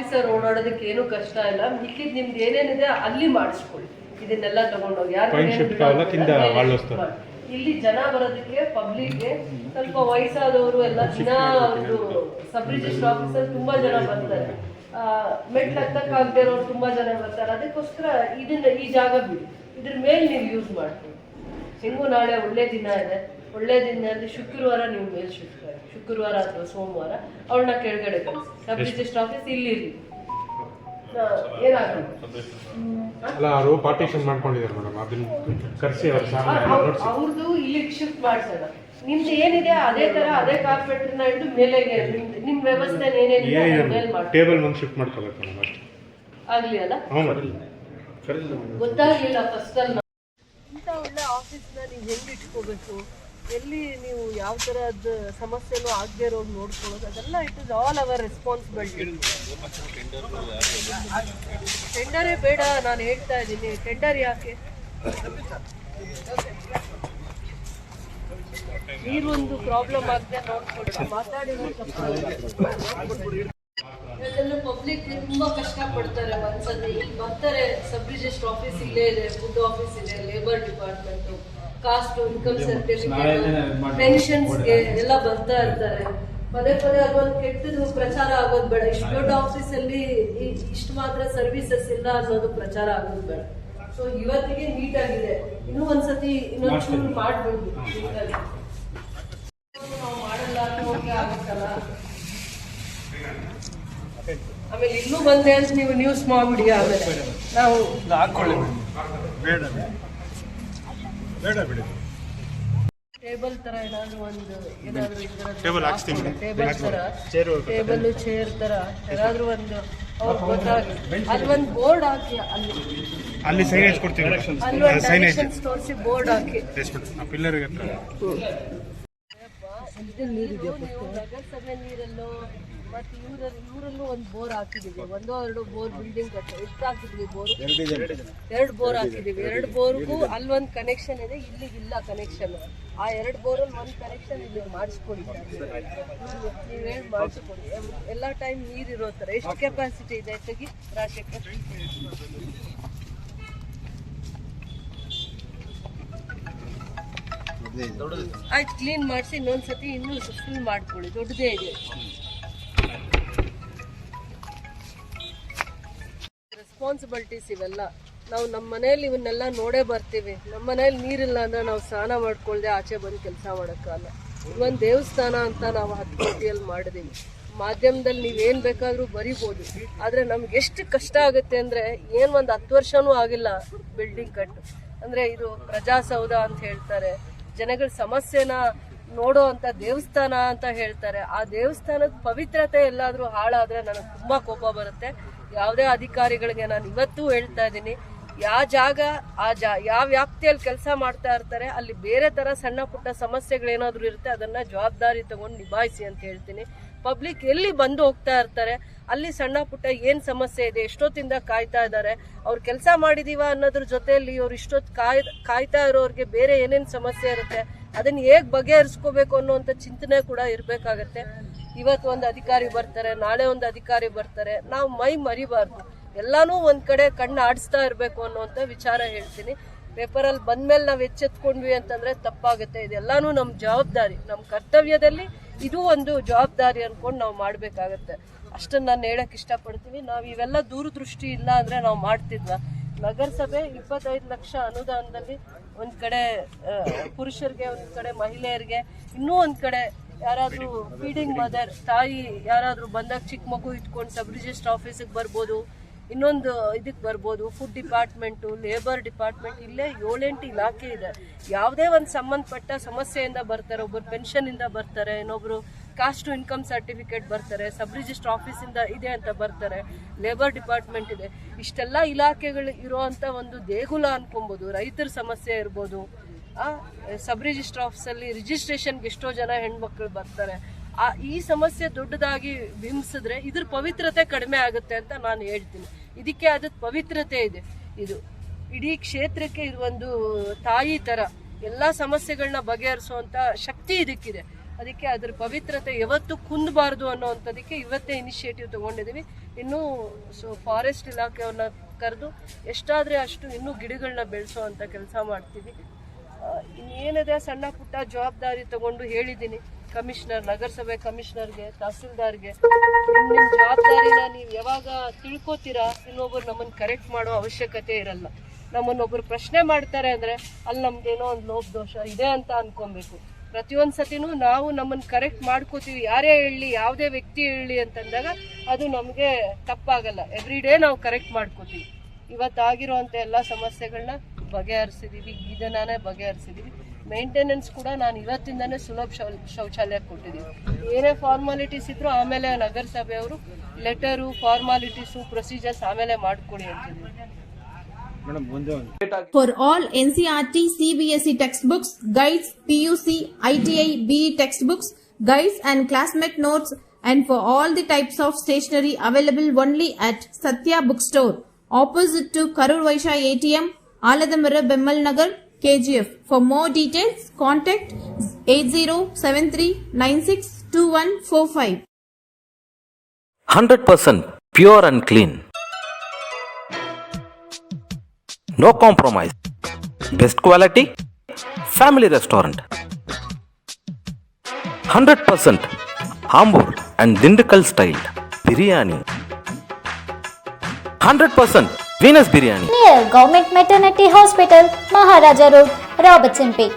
Officer ಓಡಾಡೋದಕ್ಕೆ ಏನು ಕಷ್ಟ ಇಲ್ಲ. ಮಿಕ್ಕಿದ್ ನಿಮ್ದು ಏನೇನಿದೆ ಅಲ್ಲಿ ಮಾಡಿಸ್ಕೊಳ್ಳಿ. ಇದನ್ನೆಲ್ಲ ತಗೊಂಡೋಗಿ ಇಲ್ಲಿ ಜನ ಬರೋದಕ್ಕೆ ಪಬ್ಲಿಕ್ಗೆ ಸ್ವಲ್ಪ ವಯಸ್ಸಾದವರು ಎಲ್ಲ ದಿನ ಒಂದು ಸಬ್ ರಿಜಿಸ್ಟರ್ ಆಫೀಸರ್ ತುಂಬಾ ಜನ ಬರ್ತಾರೆ, ಮೆಟ್ಲು ಹತ್ತಕ್ಕಾಗದೇ ಇರೋರು ತುಂಬಾ ಜನ ಬರ್ತಾರೆ. ಅದಕ್ಕೋಸ್ಕರ ಇದನ್ನ ಈ ಜಾಗ ಬಿಡಿ, ಇದ್ರ ಮೇಲೆ ನೀವು ಯೂಸ್ ಮಾಡ್ತೀವಿ. ಹೆಂಗೂ ನಾಳೆ ಒಳ್ಳೆ ದಿನ ಇದೆ, ಒಳ್ಳೆ ದಿನದಲ್ಲಿ ಶುಕ್ರವಾರ ನೀವು ಮೇಲೆ ಶಿಫ್ಟ್ ಮಾಡಿ, ಶುಕ್ರವಾರ ಅಥವಾ ಸೋಮವಾರ ಅವಳನ್ನ ಕೆಳಗಡೆ ಕಳಿಸಿ. ಸಬ್ ರಿಜಿಸ್ಟರ್ ಆಫೀಸ್ ಇಲ್ಲಿರಿ, ಏನಾಗಲ್ಲ. ಅವ್ರದ್ದು ಇಲ್ಲಿಗೆ ಶಿಫ್ಟ್ ಮಾಡ್ಸೋಣ. ನಿಮ್ದು ಏನಿದೆ ಅದೇ ತರ ಅದೇ ಕಾರ್ಪೆಟ್ರನ್ನ ಹಿಡಿದು ಮೇಲೆಗೆ ನಿಮ್ ವ್ಯವಸ್ಥೆ ಏನೇನಿದೆ ಆಗ್ಲಿ ಅಲ್ಲ. ಗೊತ್ತಾಗ್ಲಿಲ್ಲ ಫಸ್ಟ್ ಅಲ್ಲಿ ಇಂಥ ಒಳ್ಳೆ ಆಫೀಸ್ನ ನೀವು ಹೆಂಗೆ ಇಟ್ಕೋಬೇಕು, ಎಲ್ಲಿ ನೀವು ಯಾವ ಥರದ ಸಮಸ್ಯೆನೂ ಆಗದೆ ಇರೋದು ನೋಡ್ಕೊಳ್ಳೋದು, ಅದೆಲ್ಲ it is all our responsibility. ಟೆಂಡರೇ ಬೇಡ ನಾನು ಹೇಳ್ತಾ ಇದ್ದೀನಿ. ಟೆಂಡರ್ ಯಾಕೆ? ನೀರೊಂದು ಪ್ರಾಬ್ಲಮ್ ಆಗದೆ ನೋಡ್ಕೊಳ್ಳಿ. ಮಾತಾಡಿರೋ ಎಲ್ಲರೂ ಪಬ್ಲಿಕ್ ತುಂಬಾ ಕಷ್ಟ ಪಡ್ತಾರೆ. ಒಂದ್ಸತಿ ಇಲ್ಲಿ ಬರ್ತಾರೆ, ಸಬ್ ರಿಜಿಸ್ಟರ್ ಆಫೀಸ್ ಇಲ್ಲೇ ಇದೆ, ಫುಡ್ ಆಫೀಸ್ ಇದೆ, labour department, caste, income certificate, ಪೆನ್ಷನ್ಸ್ಗೆ ಎಲ್ಲ ಬರ್ತಾ ಇರ್ತಾರೆ. ಪದೇ ಪದೇ ಅದೊಂದು ಕೆಟ್ಟದ್ದು ಪ್ರಚಾರ ಆಗೋದು ಬೇಡ. ಇಷ್ಟು ದೊಡ್ಡ ಆಫೀಸ್ ಅಲ್ಲಿ ಇಷ್ಟು ಮಾತ್ರ ಸರ್ವಿಸಸ್ ಇಲ್ಲ ಅನ್ನೋದು ಪ್ರಚಾರ ಆಗೋದು ಬೇಡ. ಸೊ ಇವತ್ತಿಗೆ ನೀಟ್ ಆಗಿದೆ, ಇನ್ನೂ ಒಂದ್ಸತಿ ಇನ್ನೊಂದು ಮಾಡ್ಬೋದು. ನಾವು ಮಾಡಲ್ಲ ಹೋಗಿ ಆಗುತ್ತಲ್ಲ. ಆಮೇಲೆ ಇಲ್ಲೂ ಬಂದೆ ಅಂತ ನೀವು ನ್ಯೂಸ್ ಮಾಡ್ಬಿಡಿ. ಆಮೇಲೆ ನಾವು ಟೇಬಲ್ ತರ ಏನಾದ್ರು ಟೇಬಲ್ ಚೇರ್ ತರ ಏನಾದ್ರು ಒಂದು ಅವ್ರು ಗೊತ್ತಾಗಿ ಅಲ್ಲಿ ಒಂದು ಬೋರ್ಡ್ ಹಾಕಿ, ಅಲ್ಲಿ ತೋರಿಸಿ ಬೋರ್ಡ್ ಹಾಕಿ. ನಗರಸಭೆ ನೀರಲ್ಲೂ ಮತ್ತೆ ಇವರಲ್ಲೂ ಒಂದು ಬೋರ್ ಹಾಕಿದೀವಿ. ಒಂದೋ ಎರಡು ಬೋರ್ ಬಿಲ್ಡಿಂಗ್ ಎಷ್ಟು ಹಾಕಿದ್ವಿ ಬೋರ್? 2 ಬೋರ್ ಹಾಕಿದೀವಿ. 2 ಬೋರ್ಗೂ ಅಲ್ಲೊಂದು ಕನೆಕ್ಷನ್ ಇದೆ, ಇಲ್ಲಿಗಿಲ್ಲ ಕನೆಕ್ಷನ್. ಆ 2 ಬೋರಲ್ಲಿ ಒಂದು ಕನೆಕ್ಷನ್ ಇಲ್ಲಿಗೆ ಮಾಡಿಸ್ಕೊಡಿ. ನೀವು ಹೇಳಿ ಮಾಡಿಸ್ಕೊಡಿ. ಎಲ್ಲ ಟೈಮ್ ನೀರಿರೋ ಥರ. ಎಷ್ಟು ಕೆಪಾಸಿಟಿ ಇದೆ ತೆಗಿ ರಾಶಕ್ಕೆ? ಆಯ್ತು, ಕ್ಲೀನ್ ಮಾಡಿಸಿ ಇನ್ನೊಂದ್ಸತಿ ಇನ್ನೂ ಫುಲ್ ಮಾಡ್ಕೊಳ್ಳಿ. ದೊಡ್ಡದೇ ಇದೆ. ರೆಸ್ಪಾನ್ಸಿಬಿಲಿಟೀಸ್ ಇವೆಲ್ಲ. ನಾವು ನಮ್ಮ ಮನೇಲಿ ಇವನ್ನೆಲ್ಲ ನೋಡೇ ಬರ್ತೀವಿ. ನಮ್ಮ ಮನೇಲಿ ನೀರಿಲ್ಲ ಅಂದ್ರೆ ನಾವು ಸ್ನಾನ ಮಾಡ್ಕೊಳ್ದೆ ಆಚೆ ಬಂದು ಕೆಲಸ ಮಾಡೋಕ್ಕಲ್ಲ. ಇವೊಂದು ದೇವಸ್ಥಾನ ಅಂತ ನಾವು 10 ಕೋಟಿಯಲ್ಲಿ ಮಾಡಿದೀವಿ. ಮಾಧ್ಯಮದಲ್ಲಿ ನೀವೇನು ಬೇಕಾದರೂ ಬರಿಬೋದು, ಆದರೆ ನಮ್ಗೆ ಎಷ್ಟು ಕಷ್ಟ ಆಗುತ್ತೆ ಅಂದರೆ ಏನು ಒಂದು 10 ವರ್ಷನೂ ಆಗಿಲ್ಲ ಬಿಲ್ಡಿಂಗ್ ಕಟ್ಟು. ಅಂದರೆ ಇದು ಪ್ರಜಾಸೌಧ ಅಂತ ಹೇಳ್ತಾರೆ, ಜನಗಳ ಸಮಸ್ಯೆನ ನೋಡೋ ಅಂತ ದೇವಸ್ಥಾನ ಅಂತ ಹೇಳ್ತಾರೆ. ಆ ದೇವಸ್ಥಾನದ ಪವಿತ್ರತೆ ಎಲ್ಲಾದರೂ ಹಾಳಾದರೆ ನನಗೆ ತುಂಬ ಕೋಪ ಬರುತ್ತೆ. ಯಾವುದೇ ಅಧಿಕಾರಿಗಳಿಗೆ ನಾನು ಇವತ್ತೂ ಹೇಳ್ತಾ ಇದ್ದೀನಿ, ಯಾವ ಜಾಗ ಯಾವ ವ್ಯಾಪ್ತಿಯಲ್ಲಿ ಕೆಲಸ ಮಾಡ್ತಾ ಇರ್ತಾರೆ ಅಲ್ಲಿ ಬೇರೆ ಥರ ಸಣ್ಣ ಪುಟ್ಟ ಸಮಸ್ಯೆಗಳೇನಾದರೂ ಇರುತ್ತೆ, ಅದನ್ನು ಜವಾಬ್ದಾರಿ ತಗೊಂಡು ನಿಭಾಯಿಸಿ ಅಂತ ಹೇಳ್ತೀನಿ. ಪಬ್ಲಿಕ್ ಎಲ್ಲಿ ಬಂದು ಹೋಗ್ತಾ ಇರ್ತಾರೆ ಅಲ್ಲಿ ಸಣ್ಣ ಪುಟ್ಟ ಏನು ಸಮಸ್ಯೆ ಇದೆ, ಎಷ್ಟೊತ್ತಿಂದ ಕಾಯ್ತಾ ಇದ್ದಾರೆ, ಅವ್ರು ಕೆಲಸ ಮಾಡಿದೀವ ಅನ್ನೋದ್ರ ಜೊತೆಯಲ್ಲಿ ಅವ್ರು ಇಷ್ಟೊತ್ತು ಕಾಯ್ತಾ ಇರೋರಿಗೆ ಬೇರೆ ಏನೇನು ಸಮಸ್ಯೆ ಇರುತ್ತೆ ಅದನ್ನು ಹೇಗೆ ಬಗೆಹರಿಸ್ಕೋಬೇಕು ಅನ್ನೋಂಥ ಚಿಂತನೆ ಕೂಡ ಇರಬೇಕಾಗತ್ತೆ. ಇವತ್ತು ಒಂದು ಅಧಿಕಾರಿ ಬರ್ತಾರೆ, ನಾಳೆ ಒಂದು ಅಧಿಕಾರಿ ಬರ್ತಾರೆ, ನಾವು ಮೈ ಮರಿಬಾರ್ದು. ಎಲ್ಲಾನು ಒಂದು ಕಡೆ ಕಣ್ಣು ಆಡಿಸ್ತಾ ಇರಬೇಕು ಅನ್ನೋಂಥ ವಿಚಾರ ಹೇಳ್ತೀನಿ. ಪೇಪರಲ್ಲಿ ಬಂದ್ಮೇಲೆ ನಾವು ಎಚ್ಚೆತ್ಕೊಂಡ್ವಿ ಅಂತಂದರೆ ತಪ್ಪಾಗುತ್ತೆ. ಇದೆಲ್ಲಾನು ನಮ್ಮ ಜವಾಬ್ದಾರಿ, ನಮ್ಮ ಕರ್ತವ್ಯದಲ್ಲಿ ಇದು ಒಂದು ಜವಾಬ್ದಾರಿ ಅಂದ್ಕೊಂಡು ನಾವು ಮಾಡಬೇಕಾಗತ್ತೆ. ಅಷ್ಟನ್ನು ನಾನು ಹೇಳಕ್ಕೆ ಇಷ್ಟಪಡ್ತೀವಿ. ನಾವು ಇವೆಲ್ಲ ದೂರದೃಷ್ಟಿ ಇಲ್ಲ ಅಂದರೆ ನಾವು ಮಾಡ್ತಿದ್ವ. ನಗರಸಭೆ 25 ಲಕ್ಷ ಅನುದಾನದಲ್ಲಿ ಒಂದು ಕಡೆ ಪುರುಷರಿಗೆ, ಒಂದು ಕಡೆ ಮಹಿಳೆಯರಿಗೆ, ಇನ್ನೂ ಒಂದು ಕಡೆ ಯಾರಾದರೂ ಫೀಡಿಂಗ್ ಮದರ್ ತಾಯಿ ಯಾರಾದರೂ ಬಂದಾಗ ಚಿಕ್ಕ ಮಗು ಇಟ್ಕೊಂಡು ಸಬ್ ರಿಜಿಸ್ಟರ್ ಆಫೀಸಿಗೆ ಬರ್ಬೋದು, ಇನ್ನೊಂದು ಇದಕ್ಕೆ ಬರ್ಬೋದು, ಫುಡ್ ಡಿಪಾರ್ಟ್ಮೆಂಟು, ಲೇಬರ್ ಡಿಪಾರ್ಟ್ಮೆಂಟ್, ಇಲ್ಲೇ 7-8 ಇಲಾಖೆ ಇದೆ. ಯಾವುದೇ ಒಂದು ಸಂಬಂಧಪಟ್ಟ ಸಮಸ್ಯೆಯಿಂದ ಬರ್ತಾರೆ. ಒಬ್ಬರು ಪೆನ್ಷನಿಂದ ಬರ್ತಾರೆ, ಇನ್ನೊಬ್ರು ಕಾಸ್ಟ್ ಇನ್ಕಮ್ ಸರ್ಟಿಫಿಕೇಟ್ ಬರ್ತಾರೆ, ಸಬ್ ರಿಜಿಸ್ಟರ್ ಆಫೀಸಿಂದ ಇದೆ ಅಂತ ಬರ್ತಾರೆ, ಲೇಬರ್ ಡಿಪಾರ್ಟ್ಮೆಂಟ್ ಇದೆ. ಇಷ್ಟೆಲ್ಲ ಇಲಾಖೆಗಳು ಇರೋವಂಥ ಒಂದು ದೇಗುಲ ಅನ್ಕೊಬೋದು. ರೈತರ ಸಮಸ್ಯೆ ಇರ್ಬೋದು, ಸಬ್ ರಿಜಿಸ್ಟರ್ ಆಫೀಸಲ್ಲಿ ರಿಜಿಸ್ಟ್ರೇಷನ್ಗೆ ಎಷ್ಟೋ ಜನ ಹೆಣ್ಮಕ್ಳು ಬರ್ತಾರೆ. ಈ ಸಮಸ್ಯೆ ದೊಡ್ಡದಾಗಿ ಬಿಂಬಿಸಿದ್ರೆ ಇದ್ರ ಪವಿತ್ರತೆ ಕಡಿಮೆ ಆಗುತ್ತೆ ಅಂತ ನಾನು ಹೇಳ್ತೀನಿ. ಇದಕ್ಕೆ ಆದ ಪವಿತ್ರತೆ ಇದೆ. ಇದು ಇಡೀ ಕ್ಷೇತ್ರಕ್ಕೆ ಇದು ಒಂದು ತಾಯಿ ಥರ ಎಲ್ಲ ಸಮಸ್ಯೆಗಳನ್ನ ಬಗೆಹರಿಸುವಂಥ ಶಕ್ತಿ ಇದಕ್ಕಿದೆ. ಅದಕ್ಕೆ ಅದ್ರ ಪವಿತ್ರತೆ ಯಾವತ್ತೂ ಕುಂದಬಾರ್ದು ಅನ್ನೋವಂಥದಕ್ಕೆ ಇವತ್ತೇ ಇನಿಷಿಯೇಟಿವ್ ತೊಗೊಂಡಿದ್ದೀವಿ. ಇನ್ನೂ ಫಾರೆಸ್ಟ್ ಇಲಾಖೆಯವ್ರನ್ನ ಕರೆದು ಎಷ್ಟಾದರೆ ಅಷ್ಟು ಇನ್ನೂ ಗಿಡಗಳನ್ನ ಬೆಳೆಸೋ ಅಂಥ ಕೆಲಸ ಮಾಡ್ತೀವಿ. ಇನ್ನೇನಿದೆ ಸಣ್ಣ ಪುಟ್ಟ ಜವಾಬ್ದಾರಿ ತಗೊಂಡು ಹೇಳಿದ್ದೀನಿ ಕಮಿಷನರ್, ನಗರಸಭೆ ಕಮಿಷನರ್ಗೆ, ತಹಸೀಲ್ದಾರ್ಗೆ, ನಿಮ್ಮ ಜವಾಬ್ದಾರಿನ ನೀವು ಯಾವಾಗ ತಿಳ್ಕೊತೀರಾ ಇನ್ನೊಬ್ಬರು ನಮ್ಮನ್ನು ಕರೆಕ್ಟ್ ಮಾಡೋ ಅವಶ್ಯಕತೆ ಇರಲ್ಲ. ನಮ್ಮನ್ನೊಬ್ಬರು ಪ್ರಶ್ನೆ ಮಾಡ್ತಾರೆ ಅಂದರೆ ಅಲ್ಲಿ ನಮ್ದೇನೋ ಒಂದು ಲೋಪದೋಷ ಇದೆ ಅಂತ ಅನ್ಕೊಬೇಕು. ಪ್ರತಿಯೊಂದು ಸತಿನೂ ನಾವು ನಮ್ಮನ್ನು ಕರೆಕ್ಟ್ ಮಾಡ್ಕೋತೀವಿ. ಯಾರೇ ಹೇಳಲಿ, ಯಾವುದೇ ವ್ಯಕ್ತಿ ಹೇಳಲಿ ಅಂತಂದಾಗ ಅದು ನಮಗೆ ತಪ್ಪಾಗಲ್ಲ. ಎವ್ರಿ ಡೇ ನಾವು ಕರೆಕ್ಟ್ ಮಾಡ್ಕೋತೀವಿ. ಇವತ್ತಾಗಿರೋವಂಥ ಎಲ್ಲ ಸಮಸ್ಯೆಗಳನ್ನ ಬಗೆಹರಿಸಿದ್ದೀವಿ, ಈ ದಿನಾನೇ ಬಗೆಹರಿಸಿದ್ದೀವಿ. ಮೇಂಟೆನೆನ್ಸ್ ಕೂಡ ನಾನು ಇವತ್ತಿಂದನೇ ಸುಲಭ ಶೌಚಾಲಯ ಕೊಟ್ಟಿದ್ದೀವಿ. ಏನೇ ಫಾರ್ಮಾಲಿಟೀಸ್ ಇದ್ರೂ ಆಮೇಲೆ ನಗರಸಭೆಯವರು ಲೆಟರು, ಫಾರ್ಮಾಲಿಟೀಸು, ಪ್ರೊಸೀಜರ್ಸ್ ಆಮೇಲೆ ಮಾಡಿಕೊಡಿ ಅಂತಿದ್ದೀವಿ. For all NCERT, CBSE textbooks, guides, PUC, ITI, BE textbooks, guides and classmate notes, and for all the types of stationery available only at Satya Bookstore, opposite to Karur Vaishya ATM, Aladamara, Bemmal Nagar, KGF. For more details, contact 8073962145. 100% pure and clean. No compromise. Best quality. Family restaurant. 100% Ambur and Dindukal style biryani. 100% Venus biryani. Near Government Maternity Hospital, Maharaja Road, Robertson Peak.